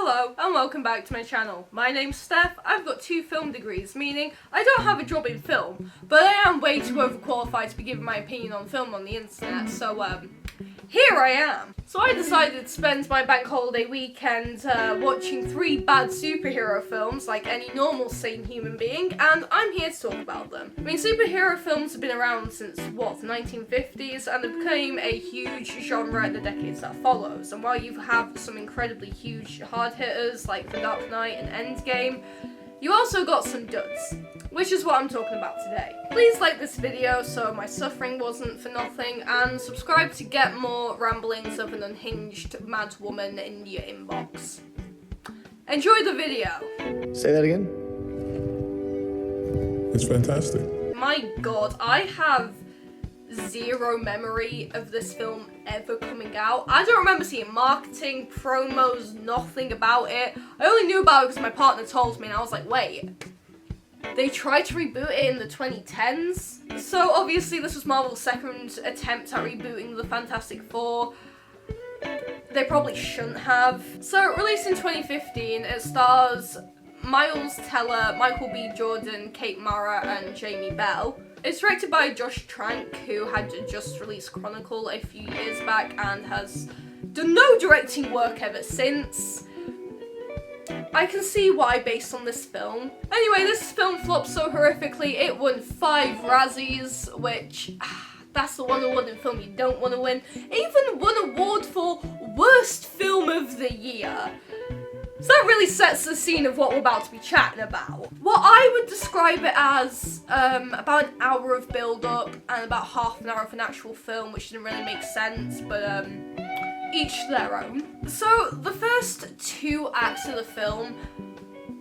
Hello and welcome back to my channel. My name's Steph. I've got 2 film degrees, meaning I don't have a job in film, but I am way too overqualified to be giving my opinion on film on the internet, so here I am. So I decided to spend my bank holiday weekend watching 3 bad superhero films like any normal sane human being, and I'm here to talk about them. I mean, superhero films have been around since, what, the 1950s, and it became a huge genre in the decades that follows. And while you have some incredibly huge hard hitters like The Dark Knight and Endgame, you also got some duds, which is what I'm talking about today. Please like this video so my suffering wasn't for nothing, and subscribe to get more ramblings of an unhinged mad woman in your inbox. Enjoy the video. Say that again? It's fantastic. My god, I have zero memory of this film ever coming out. I don't remember seeing marketing, promos, nothing about it. I only knew about it because my partner told me, and I was like, wait, they tried to reboot it in the 2010s? So obviously this was Marvel's second attempt at rebooting the Fantastic Four. They probably shouldn't have. So released in 2015, it stars Miles Teller, Michael B. Jordan, Kate Mara, and Jamie Bell. It's directed by Josh Trank, who had just released Chronicle a few years back and has done no directing work ever since. I can see why based on this film. Anyway, this film flopped so horrifically, it won 5 Razzies, which, that's the one award in film you don't want to win. It even won an award for Worst Film of the Year. So that really sets the scene of what we're about to be chatting about. What I would describe it as about an hour of build-up and about half an hour of an actual film, which didn't really make sense, but each to their own. So the first 2 acts of the film,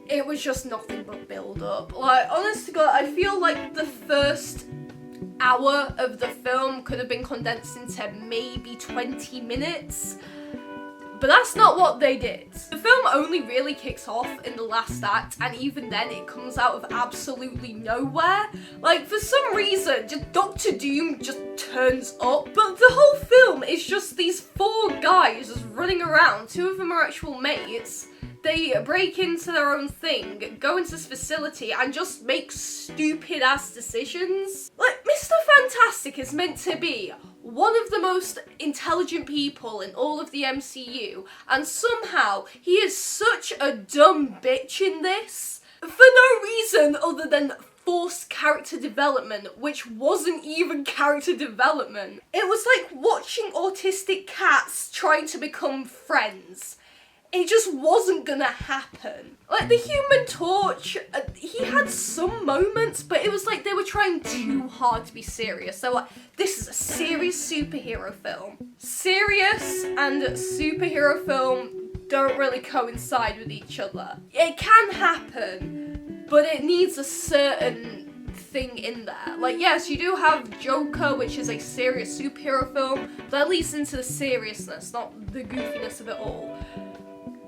it was just nothing but build-up. Like, honest to God, I feel like the first hour of the film could have been condensed into maybe 20 minutes. But that's not what they did. The film only really kicks off in the last act, and even then it comes out of absolutely nowhere. Like, for some reason, just Dr. Doom just turns up, but the whole film is just these 4 guys just running around. 2 of them are actual mates. They break into their own thing, go into this facility, and just make stupid-ass decisions. Like, Mr. Fantastic is meant to be one of the most intelligent people in all of the MCU, and somehow he is such a dumb bitch in this, for no reason other than forced character development, which wasn't even character development. It was like watching autistic cats trying to become friends. It just wasn't gonna happen. Like, the Human Torch, he had some moments, but it was like they were trying too hard to be serious. So, like, this is a serious superhero film. Serious and superhero film don't really coincide with each other. It can happen, but it needs a certain thing in there. Like, yes, you do have Joker, which is a serious superhero film, but that leads into the seriousness, not the goofiness of it all.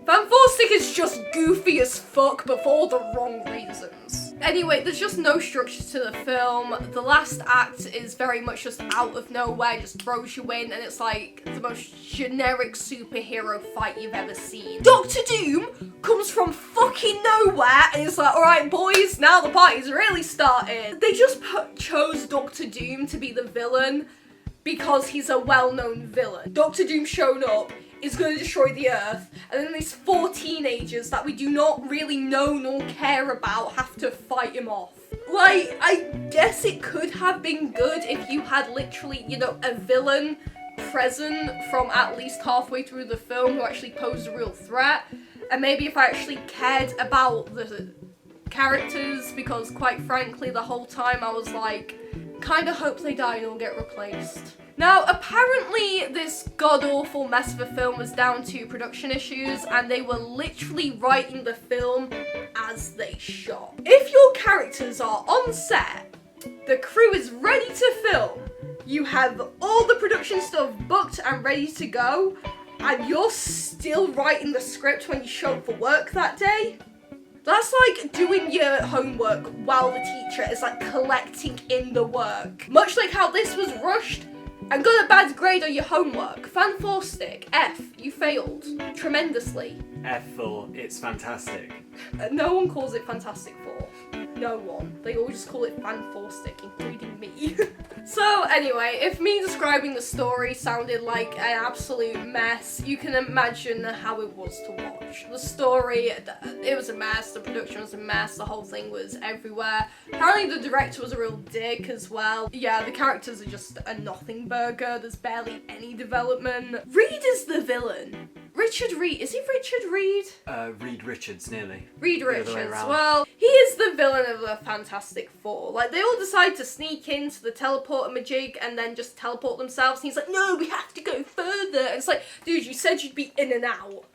Fantastic is just goofy as fuck, but for all the wrong reasons. Anyway, there's just no structure to the film. The last act is very much just out of nowhere, just throws you in, and it's like the most generic superhero fight you've ever seen. Dr. Doom comes from fucking nowhere, and it's like, alright boys, now the party's really started. They just chose Dr. Doom to be the villain because he's a well-known villain. Dr. Doom showed up, is going to destroy the Earth, and then these 4 teenagers that we do not really know nor care about have to fight him off. Like, I guess it could have been good if you had literally, you know, a villain present from at least halfway through the film who actually posed a real threat, and maybe if I actually cared about the characters, because quite frankly the whole time I was like, kinda hope they die and all get replaced. Now, apparently this god-awful mess of a film was down to production issues, and they were literally writing the film as they shot. If your characters are on set, the crew is ready to film, you have all the production stuff booked and ready to go, and you're still writing the script when you show up for work that day? That's like doing your homework while the teacher is like collecting in the work. Much like how this was rushed and got a bad grade on your homework. Fantastic. F. You failed. Tremendously. F for it's fantastic. No one calls it Fantastic Four. No one. They all just call it Fan-4-stick, including me. So anyway, if me describing the story sounded like an absolute mess, you can imagine how it was to watch. The story, it was a mess, the production was a mess, the whole thing was everywhere. Apparently the director was a real dick as well. Yeah, the characters are just a nothing burger, there's barely any development. Reed is the villain. Richard Reed, is he Richard Reed? Reed Richards, nearly. Reed The other way Richards, around. well, he is the villain of the Fantastic Four. Like, they all decide to sneak into the teleporter majig and then just teleport themselves, and he's like, no, we have to go further. And it's like, dude, you said you'd be in and out.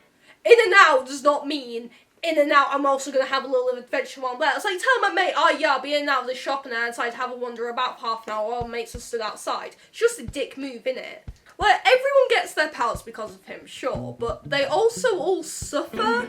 In and out does not mean in and out, I'm also going to have a little adventure while I'm there. It's like, tell my mate, oh yeah, I'll be in and out of the shop and then I decide to have a wander about for half an hour while mates are stood outside. It's just a dick move, innit? Like, everyone gets their powers because of him, sure, but they also all suffer,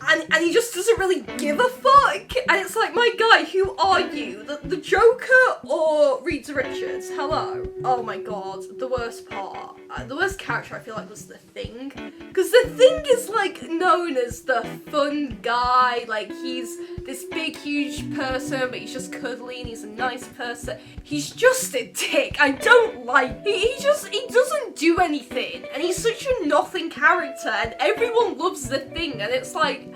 and he just doesn't really give a fuck, and it's like, my guy, who are you? The Joker or Reed Richards? Hello? Oh my god, the worst part. The worst character I feel like was the Thing, because the Thing is like known as the fun guy, like he's this big huge person but he's just cuddly and he's a nice person. He's just a dick. I don't like, he doesn't do anything and he's such a nothing character and everyone loves the Thing and it's like,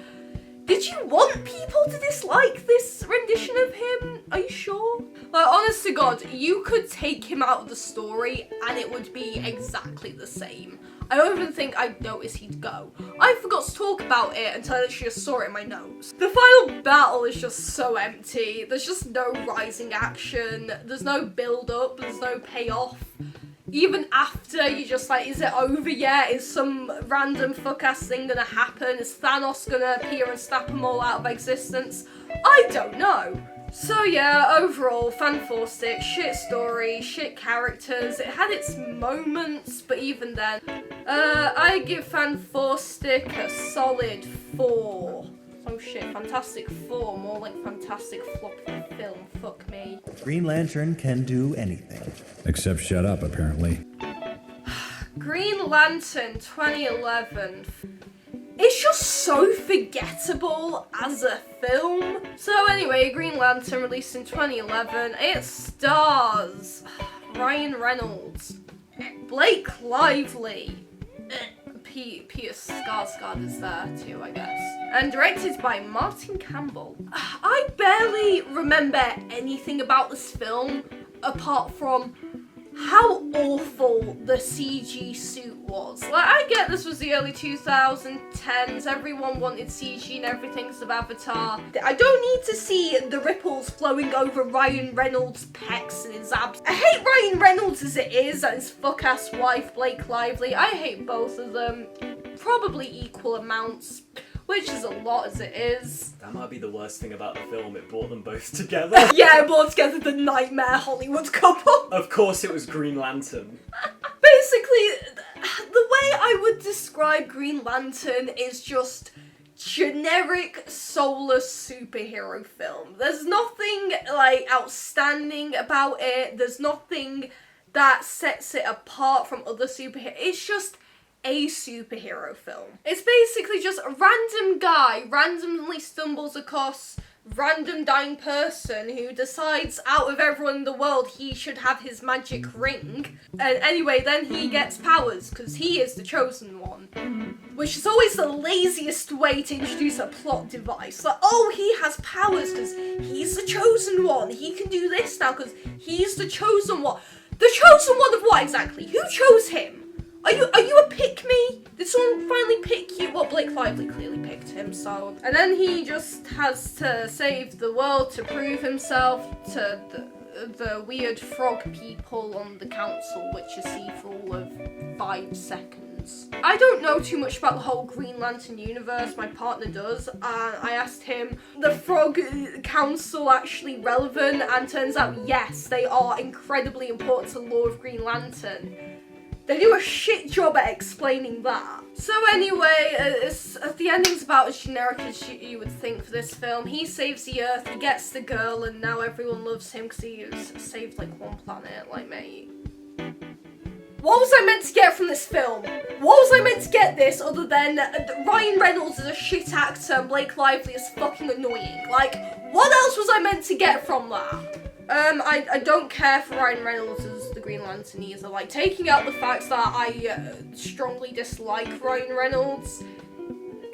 did you want people to dislike this rendition of him? Are you sure? Like, honest to God, you could take him out of the story and it would be exactly the same. I don't even think I'd notice he'd go. I forgot to talk about it until I literally just saw it in my notes. The final battle is just so empty. There's just no rising action. There's no build up. There's no payoff. Even after, you're just like, is it over yet? Is some random fuck-ass thing gonna happen? Is Thanos gonna appear and snap them all out of existence? I don't know. So yeah, overall, Fan-4-stick, shit story, shit characters. It had its moments, but even then, I give Fan-4-stick a solid 4. Oh shit, Fantastic Four, more like Fantastic Floppy Film, fuck me. Green Lantern can do anything. Except shut up, apparently. Green Lantern 2011. It's just so forgettable as a film. So anyway, Green Lantern released in 2011. It stars Ryan Reynolds, Blake Lively, Peter Skarsgård is there too, I guess. And directed by Martin Campbell. I barely remember anything about this film apart from how awful the CG suit was. Like, I get this was the early 2010s, everyone wanted CG and everything because of Avatar. I don't need to see the ripples flowing over Ryan Reynolds' pecs and his abs. I hate Ryan Reynolds as it is, and his fuck-ass wife, Blake Lively. I hate both of them, probably equal amounts, which is a lot as it is. That might be the worst thing about the film, it brought them both together. Yeah, it brought together the nightmare Hollywood couple. Of course it was Green Lantern. Basically, the way I would describe Green Lantern is just generic soulless superhero film. There's nothing, like, outstanding about it. There's nothing that sets it apart from other superheroes. It's just a superhero film. It's basically just a random guy randomly stumbles across random dying person who decides out of everyone in the world he should have his magic ring. And anyway, then he gets powers because he is the chosen one. Which is always the laziest way to introduce a plot device. Like, oh, he has powers because he's the chosen one. He can do this now because he's the chosen one. The chosen one of what exactly? Who chose him? Are you a pick-me? Did someone finally pick you? Well, Blake Lively clearly picked him, so... And then he just has to save the world to prove himself to the weird frog people on the council, which you see for all of 5 seconds. I don't know too much about the whole Green Lantern universe, my partner does, and I asked him, the frog council actually relevant? And turns out, yes, they are incredibly important to the lore of Green Lantern. They do a shit job at explaining that. So anyway, the ending's about as generic as you would think for this film. He saves the Earth, he gets the girl, and now everyone loves him because he saved like one planet, like mate. What was I meant to get from this film? What was I meant to get this other than Ryan Reynolds is a shit actor and Blake Lively is fucking annoying? Like, what else was I meant to get from that? I don't care for Ryan Reynolds as the Green Lantern either. Like, taking out the fact that I strongly dislike Ryan Reynolds,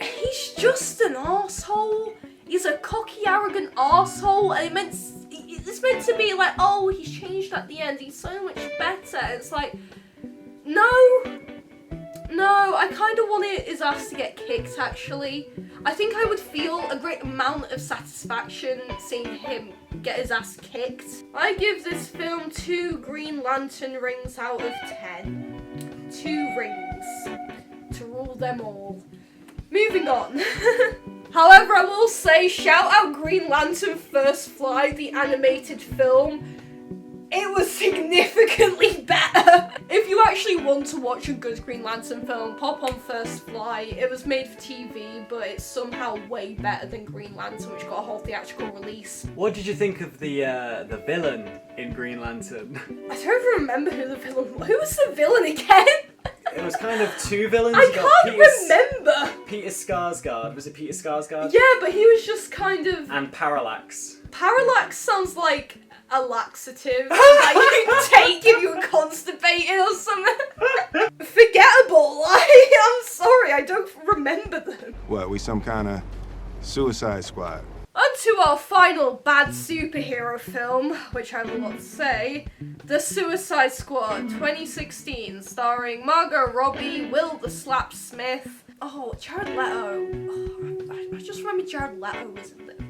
he's just an arsehole. He's a cocky, arrogant arsehole, and it's meant to be like, oh, he's changed at the end, he's so much better. It's like, no, I kind of wanted his ass to get kicked, actually. I think I would feel a great amount of satisfaction seeing him get his ass kicked. I give this film 2 Green Lantern rings out of 10. 2 rings to rule them all. Moving on. However, I will say, shout out Green Lantern First Flight, the animated film. It was significantly better. If you actually want to watch a good Green Lantern film, pop on First Flight. It was made for TV, but it's somehow way better than Green Lantern, which got a whole theatrical release. What did you think of the villain in Green Lantern? I don't even remember who the villain was. Who was the villain again? It was kind of 2 villains. I You got can't remember. Peter Skarsgård. Was it Peter Skarsgård? Yeah, but he was just kind of... And Parallax. Parallax sounds like a laxative that you take if you're constipated or something. Forgettable. I'm sorry, I don't remember them. What, we some kind of Suicide Squad? On to our final bad superhero film, which I have a lot to say. The Suicide Squad 2016, starring Margot Robbie, Will the Slap Smith. Oh, Jared Leto. Oh, I just remember Jared Leto was in it.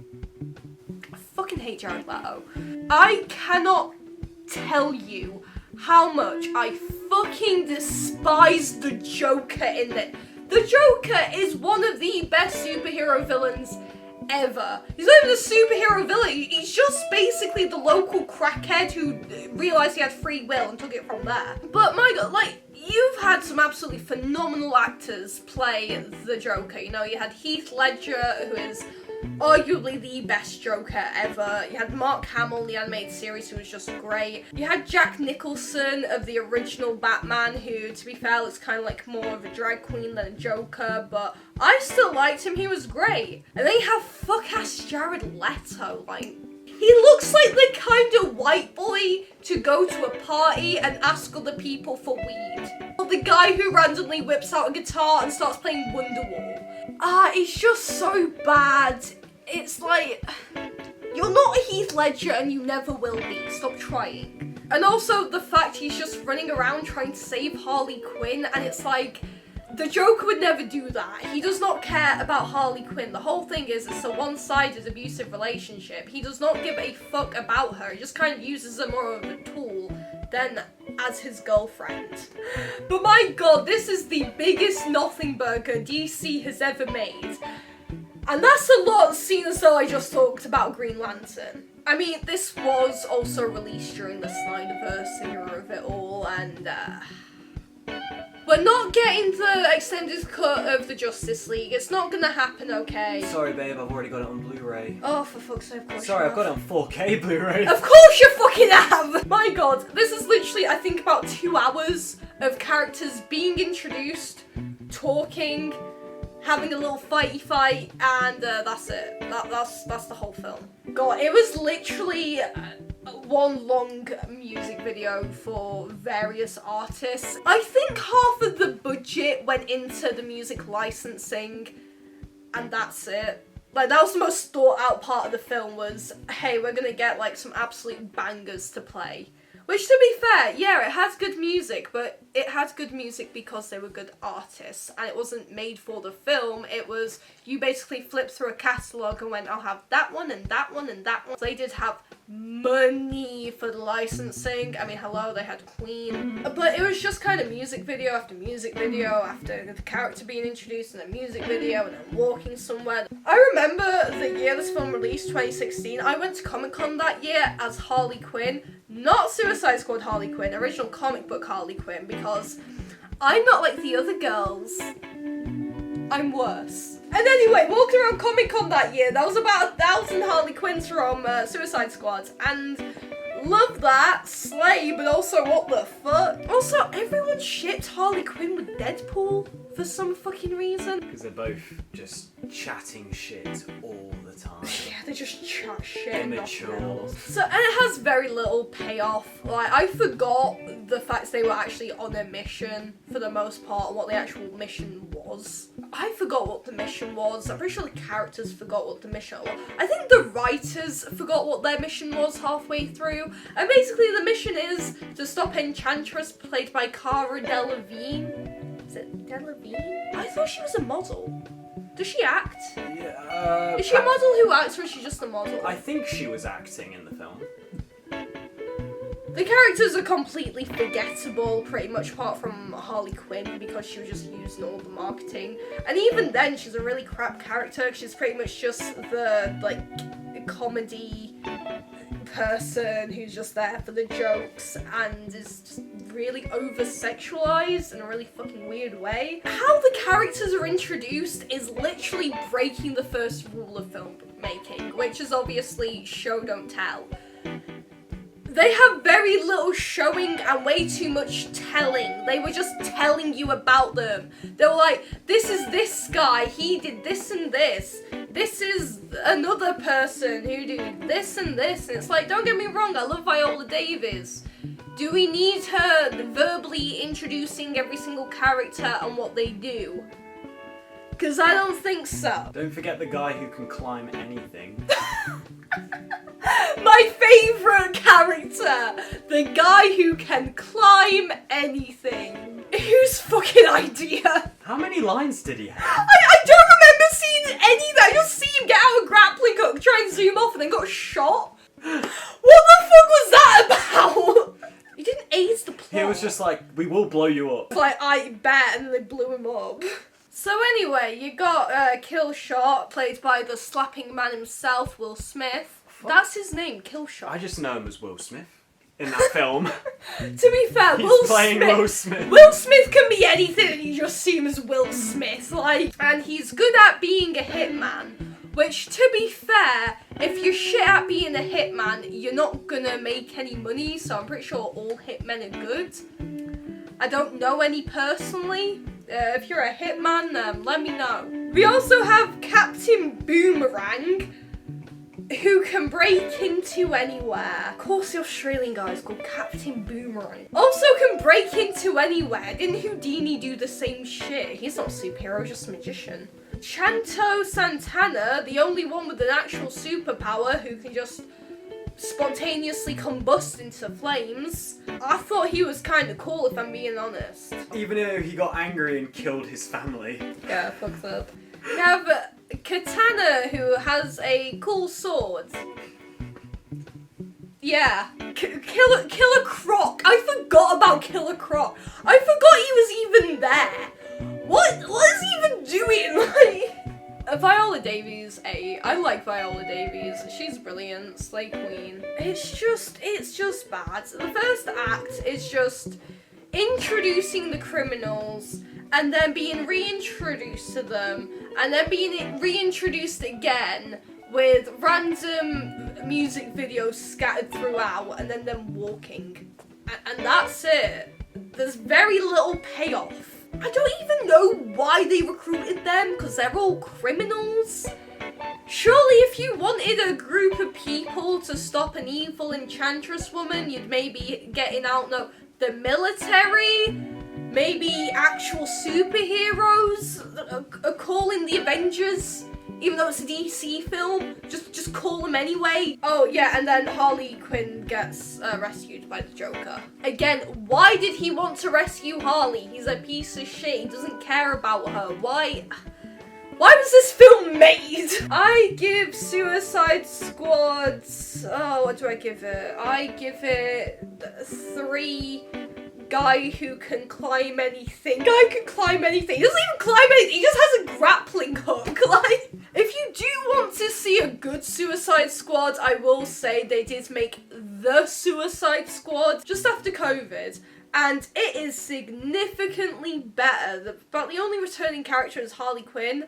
I fucking hate Jared Leto. I cannot tell you how much I fucking despise the Joker in it. The Joker is one of the best superhero villains ever. He's not even a superhero villain, he's just basically the local crackhead who realised he had free will and took it from there. But my god, like, you've had some absolutely phenomenal actors play the Joker. You know, you had Heath Ledger, who is arguably the best Joker ever. You had Mark Hamill in the animated series, who was just great. You had Jack Nicholson of the original Batman, who, to be fair, looks kind of like more of a drag queen than a Joker, but I still liked him, he was great. And then you have fuck-ass Jared Leto, like, he looks like the kind of white boy to go to a party and ask other people for weed. Or the guy who randomly whips out a guitar and starts playing Wonderwall. It's just so bad. It's like, you're not a Heath Ledger and you never will be. Stop trying. And also the fact he's just running around trying to save Harley Quinn, and it's like, the Joker would never do that. He does not care about Harley Quinn. The whole thing is it's a one-sided abusive relationship. He does not give a fuck about her. He just kind of uses her more of a tool than as his girlfriend. But my god, this is the biggest nothing burger DC has ever made. And that's a lot, seeing as though I just talked about Green Lantern. I mean, this was also released during the Snyderverse era of it all, and we're not getting the extended cut of the Justice League. It's not gonna happen, okay? Sorry, babe, I've already got it on Blu-ray. Oh, for fuck's sake, of course Sorry, you I've got it on 4K Blu-ray. Of course you fucking have! My god, this is literally, I think, about 2 hours of characters being introduced, talking, having a little fighty fight, and that's it. That's the whole film. God, it was literally one long music video for various artists. I think half of the budget went into the music licensing, and that's it. Like, that was the most thought out part of the film, was, hey, we're gonna get like some absolute bangers to play. Which, to be fair, yeah, it has good music, but it had good music because they were good artists, and it wasn't made for the film. It was, you basically flipped through a catalogue and went, I'll have that one and that one and that one. So they did have money for the licensing. I mean, hello, they had Queen. But it was just kind of music video after music video after the character being introduced in a music video and then walking somewhere. I remember the year this film released, 2016, I went to Comic-Con that year as Harley Quinn. Not Suicide Squad Harley Quinn, original comic book Harley Quinn, because I'm not like the other girls. I'm worse. And anyway, walking around Comic-Con that year, there was about 1,000 Harley Quinns from Suicide Squad, and Love that. Slay, but also what the fuck? Also, everyone shipped Harley Quinn with Deadpool for some fucking reason. Because they're both just chatting shit all the time. Yeah, they just chat shit. and nothing Immature. else. So, and it has very little payoff. Like, I forgot the fact they were actually on a mission for the most part, and what the actual mission was. I forgot what the mission was. I'm pretty sure the characters forgot what the mission was. I think the writers forgot what their mission was halfway through. And basically the mission is to stop Enchantress, played by Cara Delevingne. Is it Delevingne? I thought she was a model. Does she act? Yeah, Is she a model who acts, or is she just a model? I think she was acting in the film. The characters are completely forgettable, pretty much apart from Harley Quinn, because she was just using all the marketing. And even then, she's a really crap character. She's pretty much just the, like, comedy person who's just there for the jokes and is just really over-sexualized in a really fucking weird way. How the characters are introduced is literally breaking the first rule of filmmaking, which is obviously show don't tell. They have very little showing and way too much telling. They were just telling you about them. They were like, this is this guy, he did this and this. This is another person who did this and this. And it's like, don't get me wrong, I love Viola Davis. Do we need her verbally introducing every single character and what they do? Because I don't think so. Don't forget the guy who can climb anything. My favourite character! The guy who can climb anything. Whose fucking idea? How many lines did he have? I don't remember seeing any of that. I just see him get out a grappling hook, try and zoom off, and then got shot. What the fuck was that about? He didn't ace the plot. He was just like, we will blow you up. Like, I bet, and then they blew him up. So anyway, you got Killshot, played by the slapping man himself, Will Smith. That's his name, Killshot. I just know him as Will Smith in that film. To be fair, He's playing Will Smith. Will Smith can be anything and you just see him as Will Smith, like, and he's good at being a hitman. Which, to be fair, if you're shit at being a hitman, you're not gonna make any money, so I'm pretty sure all hitmen are good. I don't know any personally. If you're a hitman, let me know. We also have Captain Boomerang, who can break into anywhere. Of course, the Australian guy is called Captain Boomerang. Also can break into anywhere. Didn't Houdini do the same shit? He's not a superhero, just a magician. Chanto Santana, the only one with an actual superpower who can just spontaneously combust into flames. I thought he was kind of cool, if I'm being honest. Even though he got angry and killed his family. Yeah, fucked up. We have Katana, who has a cool sword. Yeah, Killer Croc. I forgot about Killer Croc. I forgot he was even there. What is he even doing? Like, Viola Davis, I like Viola Davis. She's brilliant, Slay Queen. It's just bad. The first act is just introducing the criminals and then being reintroduced to them and then being reintroduced again with random music videos scattered throughout and then them walking. And that's it. There's very little payoff. I don't even know why they recruited them, because they're all criminals. Surely if you wanted a group of people to stop an evil enchantress woman, you'd maybe getting out, the military, maybe actual superheroes, calling the Avengers, even though it's a DC film, just call them anyway. Oh yeah, and then Harley Quinn gets rescued by the Joker. Again, why did he want to rescue Harley? He's a piece of shit, he doesn't care about her. Why was this film made? I give Suicide Squad, what do I give it? I give it 3 guy who can climb anything. Guy can climb anything. He doesn't even climb anything. He just has a grappling hook. Like, if you do want to see a good Suicide Squad, I will say they did make the Suicide Squad just after COVID. And it is significantly better. About the only returning character is Harley Quinn.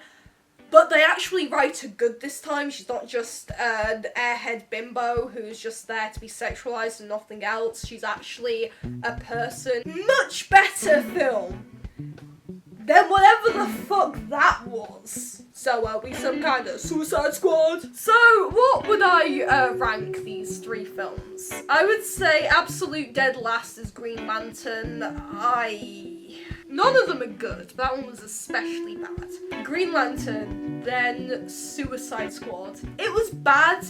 But they actually write her good this time. She's not just an airhead bimbo who's just there to be sexualized and nothing else. She's actually a person. Much better film than whatever the fuck that was. So are we some kind of Suicide Squad? So what would I rank these three films? I would say absolute dead last is Green Lantern. None of them are good, but that one was especially bad. Green Lantern, then Suicide Squad. It was bad,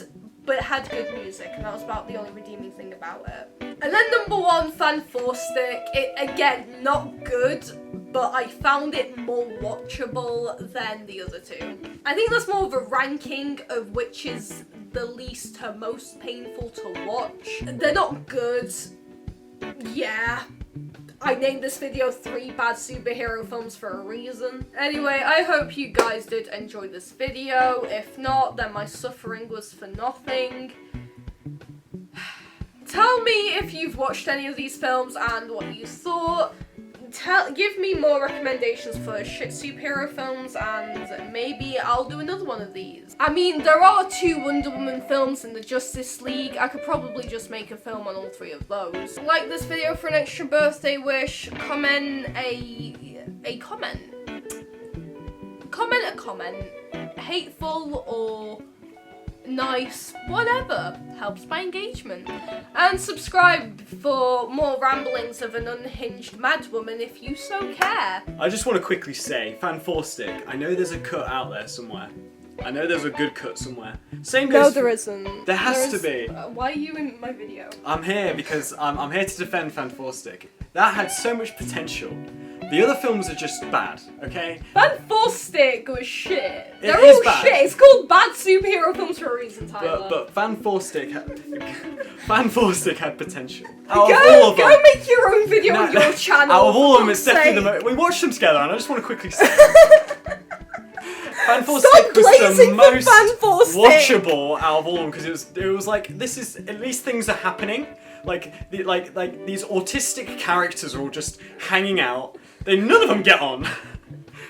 but it had good music, and that was about the only redeeming thing about it. And then number one, Fantastic. It, again, not good, but I found it more watchable than the other two. I think that's more of a ranking of which is the least to most painful to watch. They're not good. Yeah. I named this video 3 bad superhero films for a reason. Anyway, I hope you guys did enjoy this video. If not, then my suffering was for nothing. Tell me if you've watched any of these films and what you thought. Give me more recommendations for shit superhero films, and maybe I'll do another one of these. I mean, there are 2 Wonder Woman films in the Justice League. I could probably just make a film on all 3 of those. Like this video for an extra birthday wish. Comment a comment. Comment a comment. Hateful or nice, whatever, helps my engagement. And subscribe for more ramblings of an unhinged madwoman if you so care. I just want to quickly say, Fantastic, I know there's a cut out there somewhere. I know there's a good cut somewhere. Same goes. No, there isn't. There has to be. Why are you in my video? I'm here because I'm here to defend Fantastic. That had so much potential. The other films are just bad, okay? Fantastic was shit. They're is all bad. shit. It's called bad superhero films for a reason, Tyler. But Fantastic had potential. Out of all of them, Go make your own video on your channel. Out of all of them, for it's definitely the fuck's most. We watched them together, and I just want to quickly say, Stop Fantastic was blazing the for most Fantastic. watchable out of all of them because it was like this is at least things are happening. Like these autistic characters are all just hanging out. None of them get on.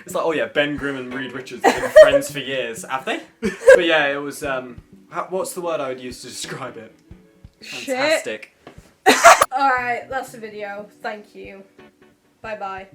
It's like, oh yeah, Ben Grimm and Reed Richards have been friends for years, have they? But yeah, it was. What's the word I would use to describe it? Fantastic. Alright, that's the video. Thank you. Bye bye.